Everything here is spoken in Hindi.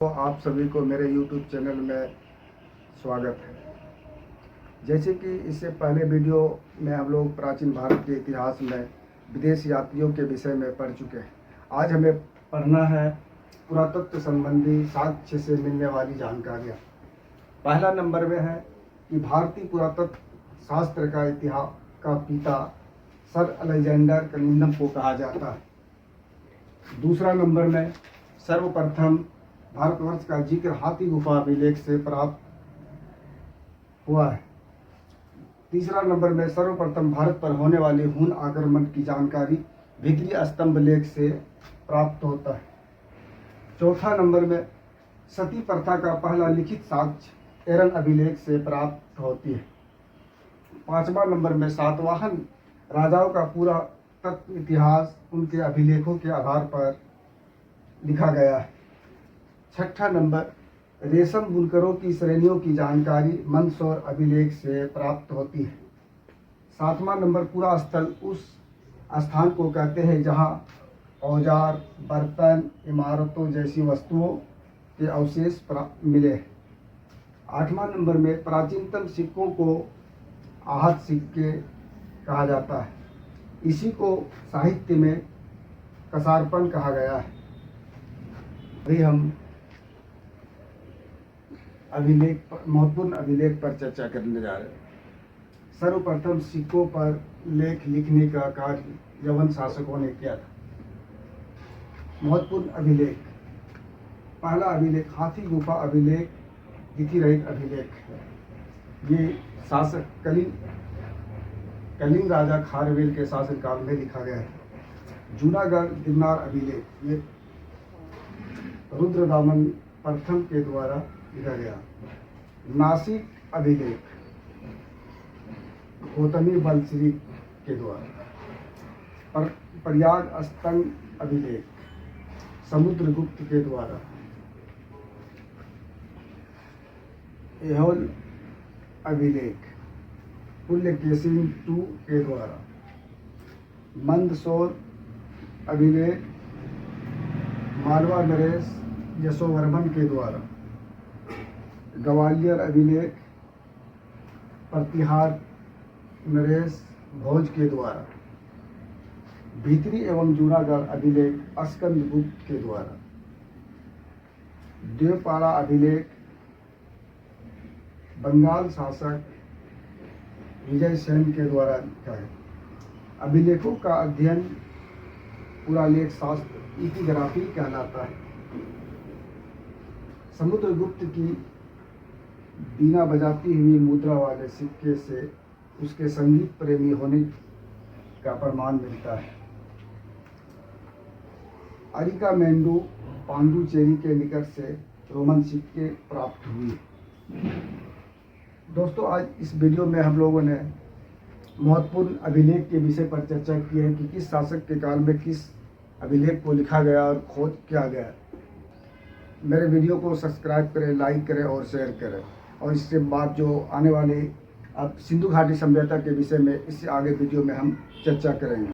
तो आप सभी को मेरे YouTube चैनल में स्वागत है। जैसे कि इससे पहले वीडियो में हम लोग प्राचीन भारत के इतिहास में विदेश यात्रियों के विषय में पढ़ चुके हैं। आज हमें पढ़ना है पुरातत्व संबंधी साक्ष्य से मिलने वाली जानकारियाँ। पहला नंबर में है कि भारतीय पुरातत्व शास्त्र का इतिहास का पिता सर अलेक्जेंडर कनिंघम को कहा जाता है। दूसरा नंबर में सर्वप्रथम भारतवर्ष का जिक्र हाथी गुफा अभिलेख से प्राप्त हुआ है। तीसरा नंबर में सर्वप्रथम भारत पर होने वाले हुन आक्रमण की जानकारी भित्री स्तंभ लेख से प्राप्त होता है। चौथा नंबर में सती प्रथा का पहला लिखित साक्ष्य एरन अभिलेख से प्राप्त होती है। पांचवा नंबर में सातवाहन राजाओं का पूरा तत्व इतिहास उनके अभिलेखों के आधार पर लिखा गया है। छठा नंबर रेशम बुनकरों की श्रेणियों की जानकारी मंदसौर अभिलेख से प्राप्त होती है। सातवां नंबर पूरा स्थल उस स्थान को कहते हैं जहां औजार, बर्तन, इमारतों जैसी वस्तुओं के अवशेष मिले। आठवां नंबर में प्राचीनतम सिक्कों को आहत सिक्के कहा जाता है। इसी को साहित्य में कसारपन कहा गया है। अभी हम महत्वपूर्ण अभिलेख पर चर्चा करने जा रहे हैं। सर्वप्रथम सिक्कों पर लेख लिखने का कार्य यवन शासकों ने किया था। महत्वपूर्ण अभिलेख, पहला अभिलेख हाथी गुफा अभिलेख तिथि रहित अभिलेख है। ये शासक कलिंग राजा खारवेल के शासनकाल में लिखा गया है। जूनागढ़ गिरनार अभिलेख, ये रुद्रदामन प्रथम के द्वारा लिखा गया। नासिक अभिलेख गौतमी बलश्री के द्वारा। प्रयाग स्तंभ अभिलेख समुद्रगुप्त के द्वारा। ऐहोल अभिलेख पुलकेशिन II के द्वारा। मंदसौर अभिलेख मालवा नरेश यशोवर्मन के द्वारा। ग्वालियर अभिलेख प्रतिहार नरेश भोज के द्वारा। भीतरी एवं जूनागढ़ अभिलेख स्कंदगुप्त के द्वारा। देवपाड़ा अभिलेख बंगाल शासक विजय सेन के द्वारा लिखा है। अभिलेखों का अध्ययन पुरालेख शास्त्र इपिग्राफी कहलाता है। समुद्रगुप्त की बीना बजाती हुई मुद्रा वाले सिक्के से उसके संगीत प्रेमी होने का प्रमाण मिलता है। अरिकामेंडू पांडुचेरी के निकट से रोमन सिक्के प्राप्त हुए। दोस्तों, आज इस वीडियो में हम लोगों ने महत्वपूर्ण अभिलेख के विषय पर चर्चा की है कि किस शासक के काल में किस अभिलेख को लिखा गया और खोज किया गया। मेरे वीडियो को सब्सक्राइब करें, लाइक करें और शेयर करें। और इसके बाद जो आने वाले अब सिंधु घाटी सभ्यता के विषय में इससे आगे वीडियो में हम चर्चा करेंगे।